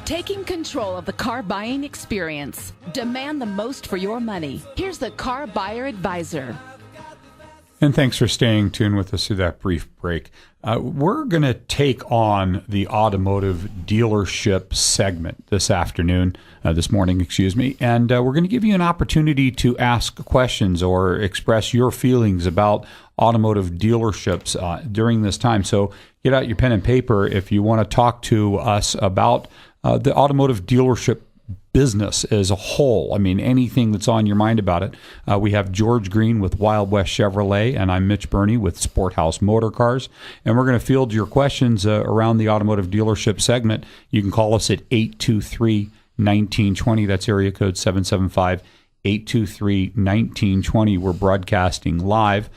Taking control of the car buying experience. Demand the most for your money. Here's the Car Buyer Advisor. And thanks for staying tuned with us through that brief break. We're going to take on the automotive dealership segment this morning, and we're going to give you an opportunity to ask questions or express your feelings about automotive dealerships during this time. So get out your pen and paper if you want to talk to us about the automotive dealership business as a whole. I mean, anything that's on your mind about it. We have George Green with Wild West Chevrolet, and I'm Mitch Burney with Sporthouse Motor Cars. And we're going to field your questions around the automotive dealership segment. You can call us at 823-1920. That's area code 775-823-1920. We're broadcasting live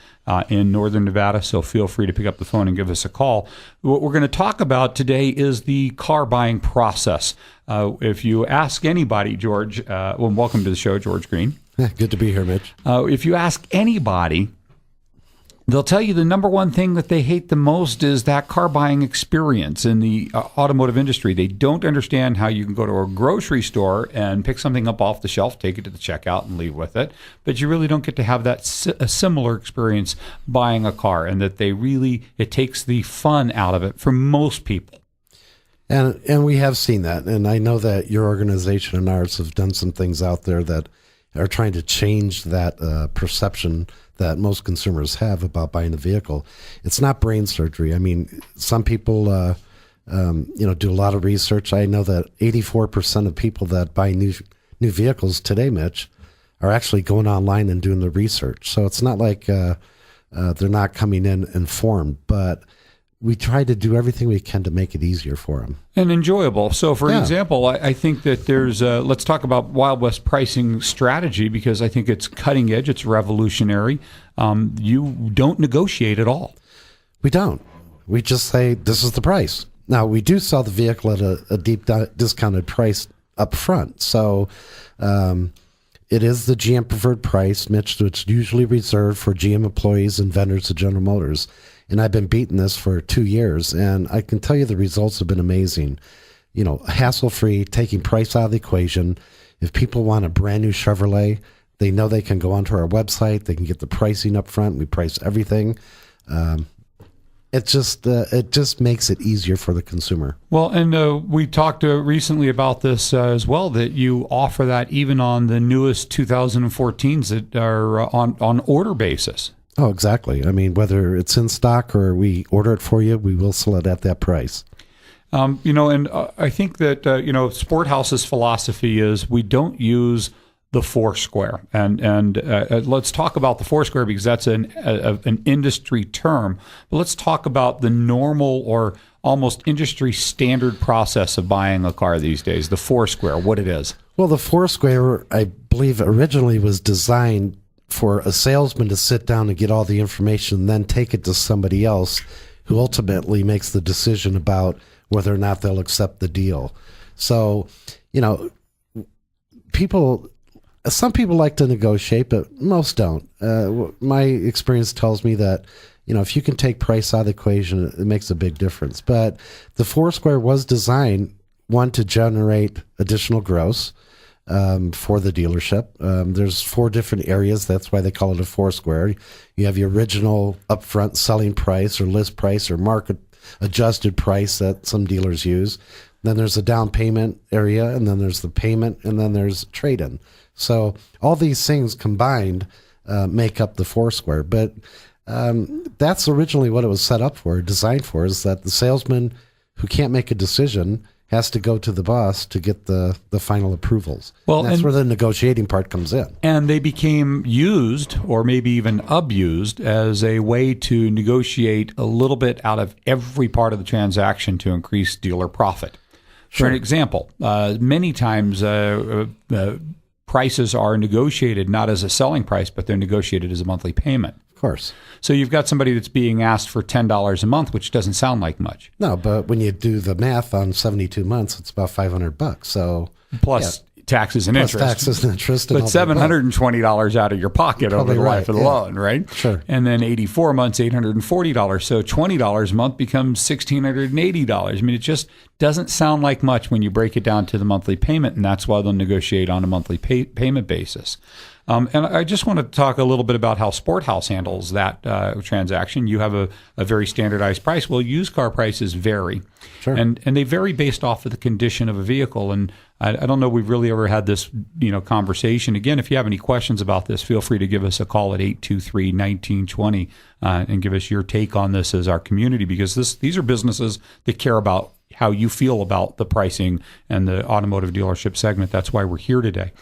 in Northern Nevada, so feel free to pick up the phone and give us a call. What we're going to talk about today is the car buying process. If you ask anybody, George, welcome to the show, George Green. Good to be here, Mitch. If you ask anybody, they'll tell you the number one thing that they hate the most is that car buying experience in the automotive industry. They don't understand how you can go to a grocery store and pick something up off the shelf, take it to the checkout, and leave with it. But you really don't get to have that a similar experience buying a car, and that it takes the fun out of it for most people. And we have seen that, and I know that your organization and ours have done some things out there that are trying to change that perception that most consumers have about buying a vehicle. It's not brain surgery. I mean, some people, do a lot of research. I know that 84% of people that buy new vehicles today, Mitch, are actually going online and doing the research. So it's not like they're not coming in informed, but we try to do everything we can to make it easier for them. And enjoyable. So, for example, I think that there's, let's talk about Wild West pricing strategy, because I think it's cutting edge, it's revolutionary. You don't negotiate at all. We don't. We just say, this is the price. Now, we do sell the vehicle at a deep discounted price up front. So it is the GM preferred price, Mitch, which is usually reserved for GM employees and vendors of General Motors. And I've been beating this for 2 years, and I can tell you the results have been amazing. You know, hassle-free, taking price out of the equation. If people want a brand new Chevrolet, they know they can go onto our website. They can get the pricing up front. We price everything. It just makes it easier for the consumer. Well, and we talked recently about this as well, that you offer that even on the newest 2014s that are on order basis. Oh, exactly. I mean, whether it's in stock or we order it for you, we will sell it at that price. And I think that, Sporthouse's philosophy is we don't use the Foursquare. And let's talk about the Foursquare, because that's an industry term. But let's talk about the normal or almost industry standard process of buying a car these days, the Foursquare, what it is. Well, the Foursquare, I believe, originally was designed for a salesman to sit down and get all the information and then take it to somebody else who ultimately makes the decision about whether or not they'll accept the deal. So, some people like to negotiate, but most don't. My experience tells me that, if you can take price out of the equation, it makes a big difference. But the Foursquare was designed, one, to generate additional gross for the dealership. There's 4 different areas. That's why they call it a Foursquare. You have your original upfront selling price or list price or market adjusted price that some dealers use. Then there's a down payment area, and then there's the payment, and then there's trade-in. So all these things combined make up the Foursquare. But that's originally what it was set up for, designed for, is that the salesman who can't make a decision has to go to the boss to get the final approvals. Well, and that's where the negotiating part comes in. And they became used, or maybe even abused, as a way to negotiate a little bit out of every part of the transaction to increase dealer profit. Sure. For an example, many times prices are negotiated not as a selling price, but they're negotiated as a monthly payment. Of course. So you've got somebody that's being asked for $10 a month, which doesn't sound like much. No, but when you do the math on 72 months, it's about $500. So plus taxes and Plus interest. taxes and interest. And but $720 out of your pocket over the life of the loan, right? Sure. And then 84 months, $840. So $20 a month becomes $1,680. I mean, it just doesn't sound like much when you break it down to the monthly payment, and that's why they'll negotiate on a monthly payment basis. And I just want to talk a little bit about how Sporthouse handles that transaction. You have a very standardized price. Well, used car prices vary. Sure. And they vary based off of the condition of a vehicle. And I don't know we've really ever had this conversation. Again, if you have any questions about this, feel free to give us a call at 823-1920 and give us your take on this as our community, because these are businesses that care about how you feel about the pricing and the automotive dealership segment. That's why we're here today.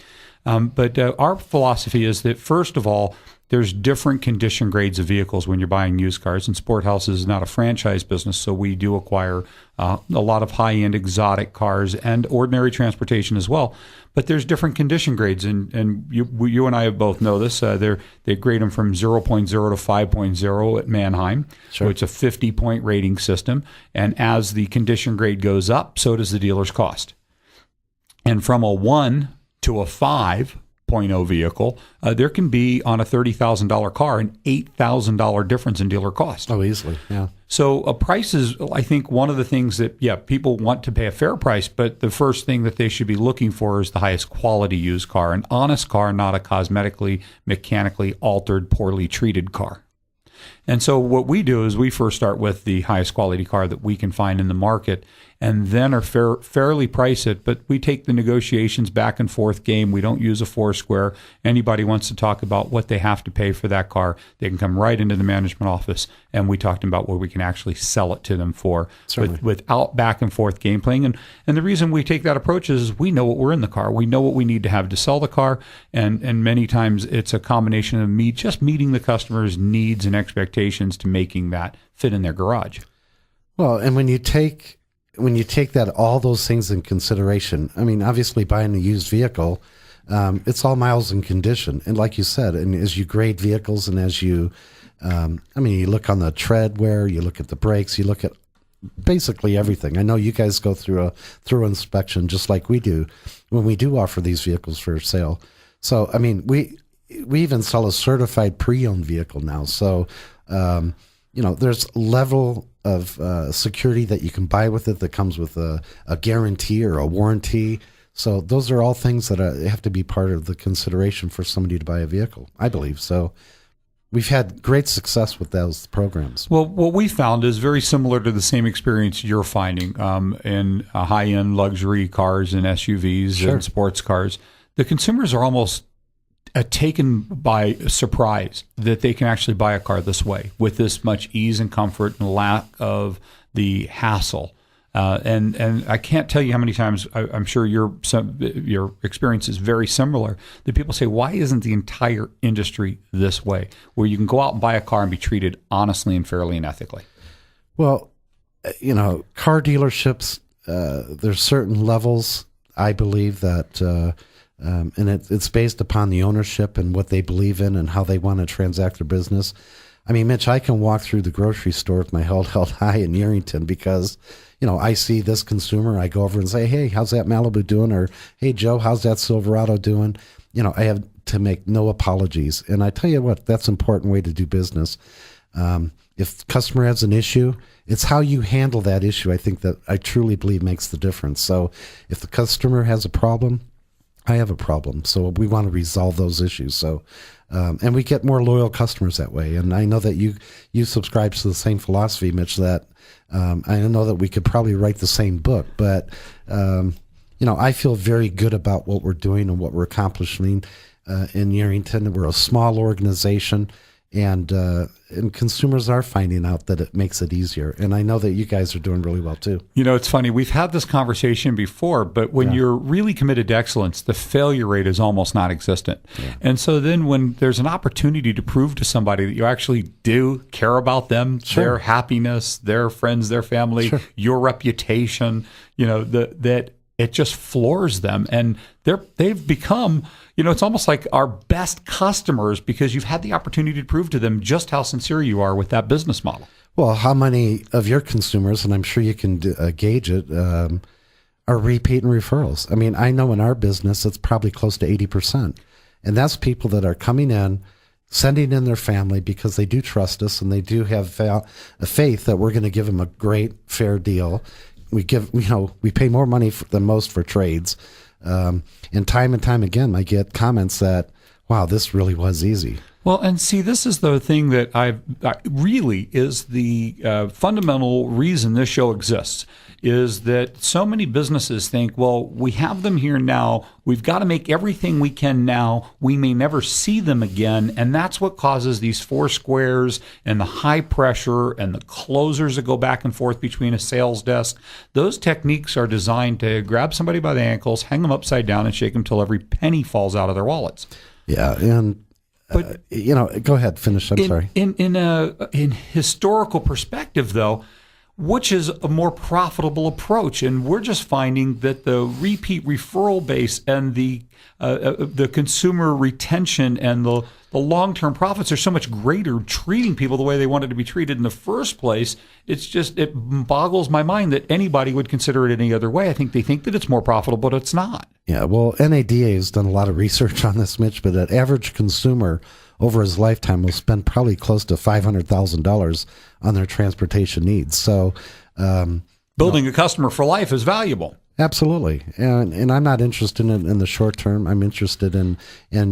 But our philosophy is that, first of all, there's different condition grades of vehicles when you're buying used cars, and Sporthouse is not a franchise business, so we do acquire a lot of high-end exotic cars and ordinary transportation as well. But there's different condition grades, and you and I both know this. They grade them from 0.0 to 5.0 at Manheim. Sure. So it's a 50-point rating system, and as the condition grade goes up, so does the dealer's cost. And from a 1 to a 5.0 vehicle, there can be on a $30,000 car an $8,000 difference in dealer cost. Oh, easily, yeah. So a price is, I think, one of the things that, people want to pay a fair price, but the first thing that they should be looking for is the highest quality used car, an honest car, not a cosmetically, mechanically altered, poorly treated car. And so what we do is we first start with the highest quality car that we can find in the market, and then are fairly price it. But we take the negotiations back and forth game. We don't use a Foursquare. Anybody wants to talk about what they have to pay for that car, they can come right into the management office, and we talk to them about what we can actually sell it to them for without back and forth game playing. And the reason we take that approach is we know what we're in the car. We know what we need to have to sell the car. And many times it's a combination of just meeting the customer's needs and expectations to making that fit in their garage. Well, and when you take that, all those things in consideration, I mean, obviously buying a used vehicle, it's all miles and condition. And like you said, and as you grade vehicles and as you, you look on the tread wear, you look at the brakes, you look at basically everything. I know you guys go through a thorough inspection just like we do when we do offer these vehicles for sale. So, I mean, we even sell a certified pre-owned vehicle now. So, there's level of security that you can buy with it that comes with a guarantee or a warranty. So those are all things that have to be part of the consideration for somebody to buy a vehicle, I believe. So we've had great success with those programs. Well, what we found is very similar to the same experience you're finding in high-end luxury cars and SUVs and sports cars. The consumers are almost taken by surprise that they can actually buy a car this way with this much ease and comfort and lack of the hassle. And I can't tell you how many times, I'm sure your experience is very similar, that people say, why isn't the entire industry this way, where you can go out and buy a car and be treated honestly and fairly and ethically? Well, car dealerships, there's certain levels, I believe, that and it's based upon the ownership and what they believe in and how they want to transact their business. I mean, Mitch, I can walk through the grocery store with my head held high in Yerington because, I see this consumer. I go over and say, hey, how's that Malibu doing? Or, hey, Joe, how's that Silverado doing? I have to make no apologies. And I tell you what, that's an important way to do business. If the customer has an issue, it's how you handle that issue, I think, that I truly believe makes the difference. So if the customer has a problem, I have a problem. So we want to resolve those issues. So, and we get more loyal customers that way. And I know that you subscribe to the same philosophy, Mitch, that I know that we could probably write the same book, but, I feel very good about what we're doing and what we're accomplishing in Yerington. We're a small organization, and consumers are finding out that it makes it easier. And I know that you guys are doing really well too. It's funny. We've had this conversation before, but when you're really committed to excellence, the failure rate is almost non-existent. Yeah. And so then when there's an opportunity to prove to somebody that you actually do care about them, their happiness, their friends, their family, your reputation, that it just floors them. And they've become, it's almost like our best customers because you've had the opportunity to prove to them just how sincere you are with that business model. Well, how many of your consumers, and I'm sure you can gauge it, are repeat and referrals. I mean, I know in our business, it's probably close to 80%. And that's people that are coming in, sending in their family because they do trust us and they do have a faith that we're going to give them a great, fair deal. We pay more money than most for trades. And time again, I get comments that, wow, this really was easy. Well, and see, this is the thing that really is the fundamental reason this show exists, is that so many businesses think, well, we have them here now. We've got to make everything we can now. We may never see them again. And that's what causes these four squares and the high pressure and the closers that go back and forth between a sales desk. Those techniques are designed to grab somebody by the ankles, hang them upside down, and shake them till every penny falls out of their wallets. Yeah, and but go ahead, finish. I'm sorry. In historical perspective, though, which is a more profitable approach? And we're just finding that the repeat referral base and the consumer retention and the long-term profits are so much greater treating people the way they wanted to be treated in the first place. It boggles my mind that anybody would consider it any other way. I think they think that it's more profitable, but it's not. Yeah, well, NADA has done a lot of research on this, Mitch, but an average consumer over his lifetime will spend probably close to $500,000 on their transportation needs. So building a customer for life is valuable. Absolutely. And I'm not interested in the short term. I'm interested in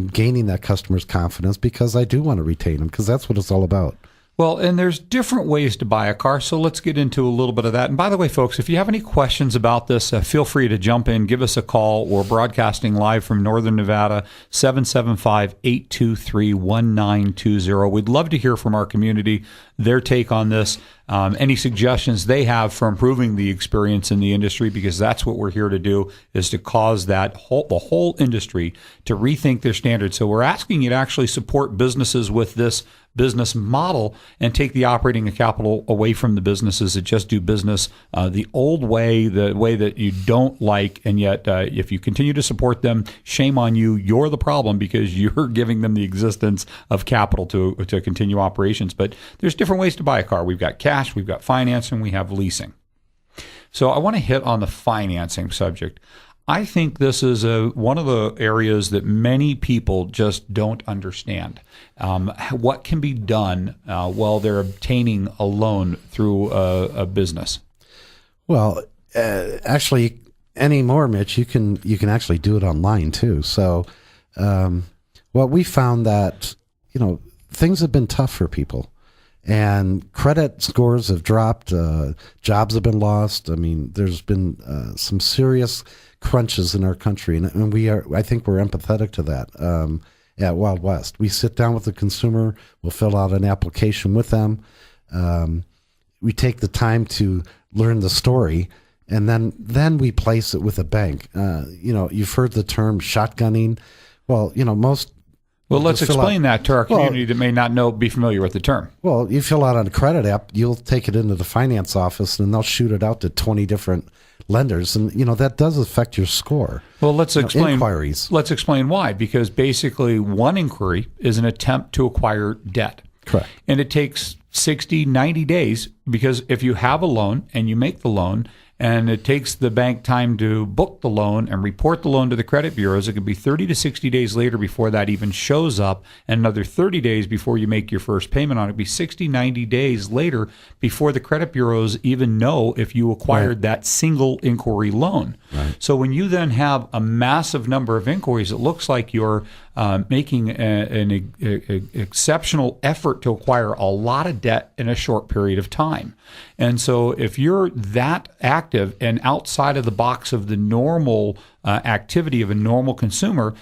gaining that customer's confidence because I do want to retain them because that's what it's all about. Well, and there's different ways to buy a car, so let's get into a little bit of that. And by the way, folks, if you have any questions about this, feel free to jump in, give us a call. We're broadcasting live from Northern Nevada, 775-823-1920. We'd love to hear from our community, their take on this, any suggestions they have for improving the experience in the industry, because that's what we're here to do, is to cause the whole industry to rethink their standards. So we're asking you to actually support businesses with this business model and take the operating capital away from the businesses that just do business the old way, the way that you don't like. And yet, if you continue to support them, shame on you. You're the problem because you're giving them the existence of capital to continue operations. But there's different ways to buy a car. We've got cash, we've got financing, we have leasing. So I want to hit on the financing subject. I think this is one of the areas that many people just don't understand. What can be done while they're obtaining a loan through a business? Well, actually, anymore, Mitch, you can actually do it online too. So, what we found that things have been tough for people. And credit scores have dropped. Jobs have been lost. I mean, there's been some serious crunches in our country, and I think we're empathetic to that. At Wild West, we sit down with the consumer. We'll fill out an application with them. We take the time to learn the story, and then we place it with a bank. You've heard the term shotgunning. Well, most. Well, let's explain that to our community that may not be familiar with the term. Well, you fill out on a credit app, you'll take it into the finance office, and they'll shoot it out to 20 different lenders, and that does affect your score. Well, let's explain inquiries. Let's explain why. Because basically, one inquiry is an attempt to acquire debt. Correct. And it takes 60, 90 days, because if you have a loan and you make the loan, and it takes the bank time to book the loan and report the loan to the credit bureaus, it could be 30 to 60 days later before that even shows up, and another 30 days before you make your first payment on it. It'd be 60, 90 days later before the credit bureaus even know if you acquired that single inquiry loan. Right. So when you then have a massive number of inquiries, it looks like you're making an exceptional effort to acquire a lot of debt in a short period of time. And so if you're that active and outside of the box of the normal activity of a normal consumer,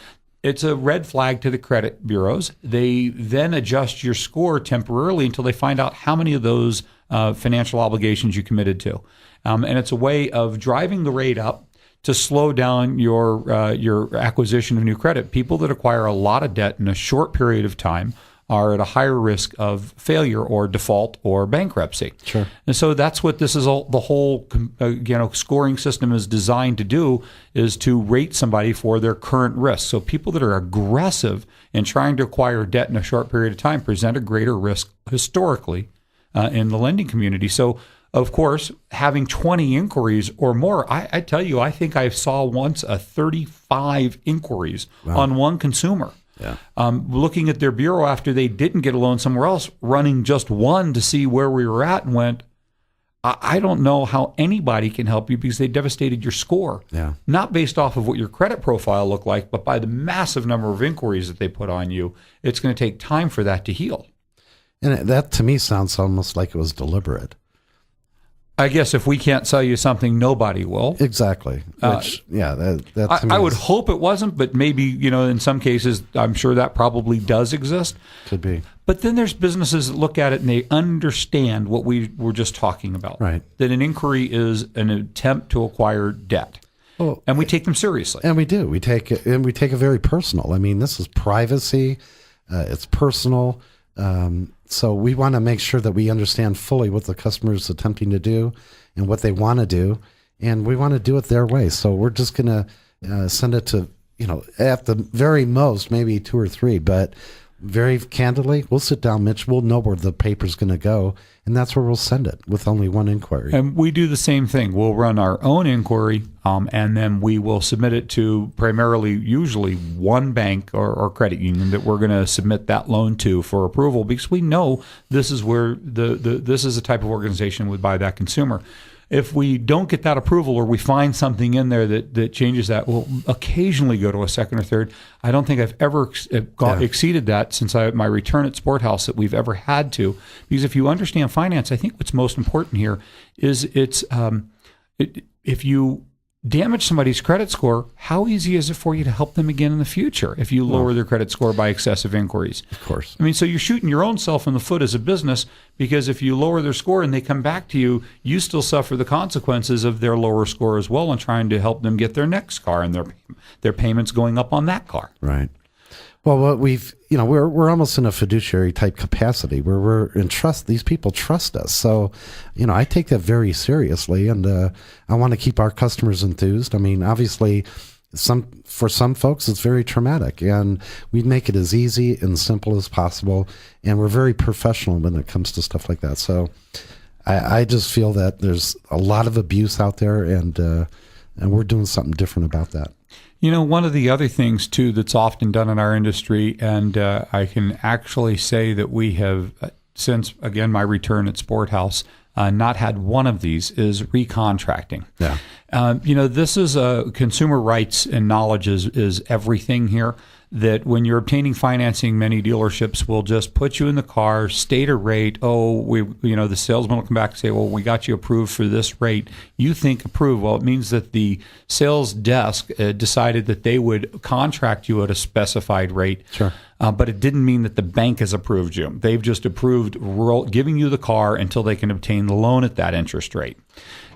it's a red flag to the credit bureaus. They then adjust your score temporarily until they find out how many of those financial obligations you committed to. And it's a way of driving the rate up to slow down your acquisition of new credit. People that acquire a lot of debt in a short period of time are at a higher risk of failure or default or bankruptcy. Sure. And so that's what this is the whole scoring system is designed to do, is to rate somebody for their current risk. So people that are aggressive in trying to acquire debt in a short period of time present a greater risk historically in the lending community. So of course, having 20 inquiries or more, I tell you, I think I saw once 35 inquiries on one consumer. Yeah. Looking at their bureau after they didn't get a loan somewhere else, running just one to see where we were at, and went, I don't know how anybody can help you because they devastated your score. Yeah. Not based off of what your credit profile looked like, but by the massive number of inquiries that they put on you. It's going to take time for that to heal. And that to me sounds almost like it was deliberate. I guess if we can't sell you something, nobody will. Exactly. Which, that to me I would hope it wasn't, but maybe, in some cases, I'm sure that probably does exist. Could be. But then there's businesses that look at it and they understand what we were just talking about. Right. That an inquiry is an attempt to acquire debt. Well, and we take them seriously. And we do. We take it very personal. I mean, this is privacy. It's personal. So we want to make sure that we understand fully what the customer is attempting to do and what they want to do. And we want to do it their way. So we're just going to send it to, at the very most, maybe 2 or 3. But very candidly, we'll sit down, Mitch. We'll know where the paper's going to go. And that's where we'll send it with only one inquiry. And we do the same thing. We'll run our own inquiry, and then we will submit it to primarily, usually, one bank or credit union that we're going to submit that loan to for approval, because we know this is where this is the type of organization would buy that consumer. If we don't get that approval or we find something in there that changes that, we'll occasionally go to a second or third. I don't think I've ever exceeded that since my return at Sport House that we've ever had to. Because if you understand finance, I think what's most important here is if you damage somebody's credit score, how easy is it for you to help them again in the future if you lower their credit score by excessive inquiries? Of course. I mean, so you're shooting your own self in the foot as a business, because if you lower their score and they come back to you, you still suffer the consequences of their lower score as well, and trying to help them get their next car and their payments going up on that car. Right. Well, what we're almost in a fiduciary type capacity where we're in trust. These people trust us. So, I take that very seriously, and I want to keep our customers enthused. I mean, obviously, for some folks, it's very traumatic, and we make it as easy and simple as possible. And we're very professional when it comes to stuff like that. So I just feel that there's a lot of abuse out there, and we're doing something different about that. One of the other things, too, that's often done in our industry, and I can actually say that we have, since, again, my return at Sport House, not had one of these, is recontracting. Yeah. This is consumer rights and knowledge is everything here. That when you're obtaining financing, many dealerships will just put you in the car, state a rate. The salesman will come back and say, well, we got you approved for this rate. You think approved. Well, it means that the sales desk decided that they would contract you at a specified rate. Sure. But it didn't mean that the bank has approved you. They've just approved giving you the car until they can obtain the loan at that interest rate.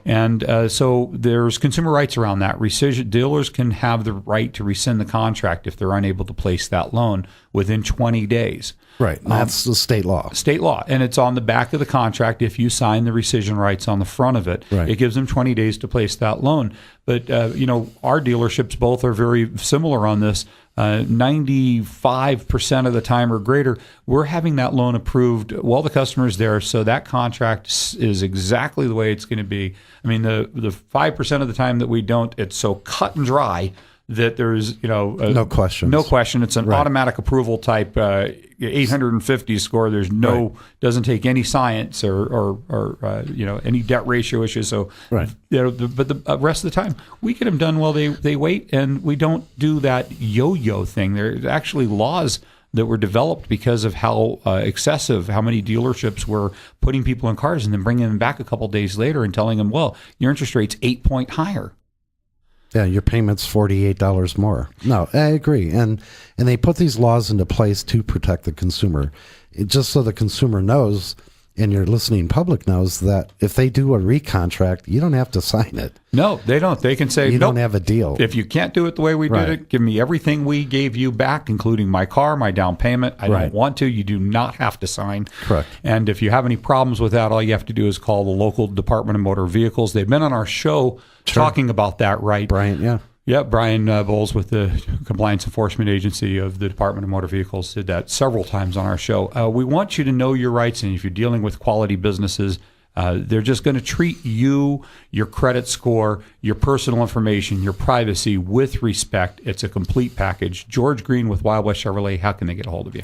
And so there's consumer rights around that. Rescission dealers can have the right to rescind the contract if they're unable to place that loan within 20 days. Right. That's the state law. State law. And it's on the back of the contract if you sign the rescission rights on the front of it. Right. It gives them 20 days to place that loan. But, our dealerships both are very similar on this. 95% of the time or greater, we're having that loan approved while the customer's there. So that contract is exactly the way it's going to be. I mean, the 5% of the time that we don't, it's so cut and dry that there's, no question. No question. It's an automatic approval type 850 score. There's doesn't take any science or any debt ratio issues. So, but the rest of the time we get them done while they wait, and we don't do that yo-yo thing. There's actually laws that were developed because of how excessive, how many dealerships were putting people in cars and then bringing them back a couple days later and telling them, well, your interest rate's 8 point higher. Yeah, your payment's $48 more. No, I agree. And they put these laws into place to protect the consumer. Just so the consumer knows, and your listening public knows, that if they do a recontract, you don't have to sign it. No, they don't. They can say, you nope, don't have a deal. If you can't do it the way we did it, give me everything we gave you back, including my car, my down payment. I don't want to. You do not have to sign. Correct. And if you have any problems with that, all you have to do is call the local Department of Motor Vehicles. They've been on our show talking about that, right? Brian, yeah. Yeah, Brian Bowles with the Compliance Enforcement Agency of the Department of Motor Vehicles did that several times on our show. We want you to know your rights, and if you're dealing with quality businesses, They're just going to treat you, your credit score, your personal information, your privacy with respect. It's a complete package. George Green with Wild West Chevrolet. How can they get a hold of you?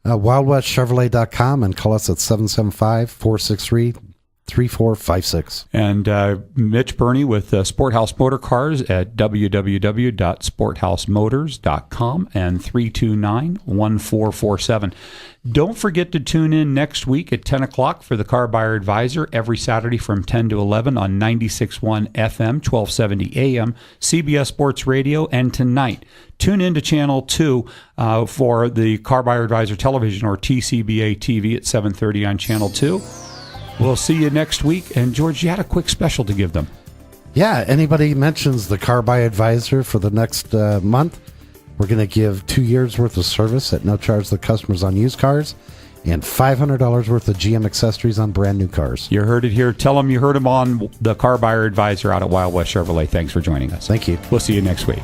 WildWestChevrolet.com and call us at 775-463-3456. And Mitch Burney with Sporthouse Motor Cars at www.sporthousemotors.com and 329-1447. Don't forget to tune in next week at 10 o'clock for the Car Buyer Advisor every Saturday from 10 to 11 on 96.1 FM, 1270 AM, CBS Sports Radio, and tonight, tune in to Channel 2 for the Car Buyer Advisor Television, or TCBA TV, at 7:30 on Channel 2. We'll see you next week. And, George, you had a quick special to give them. Yeah, anybody mentions the Car Buy Advisor for the next month, we're going to give 2 years' worth of service at no charge to the customers on used cars and $500 worth of GM accessories on brand new cars. You heard it here. Tell them you heard them on the Car Buyer Advisor out at Wild West Chevrolet. Thanks for joining us. Thank you. We'll see you next week.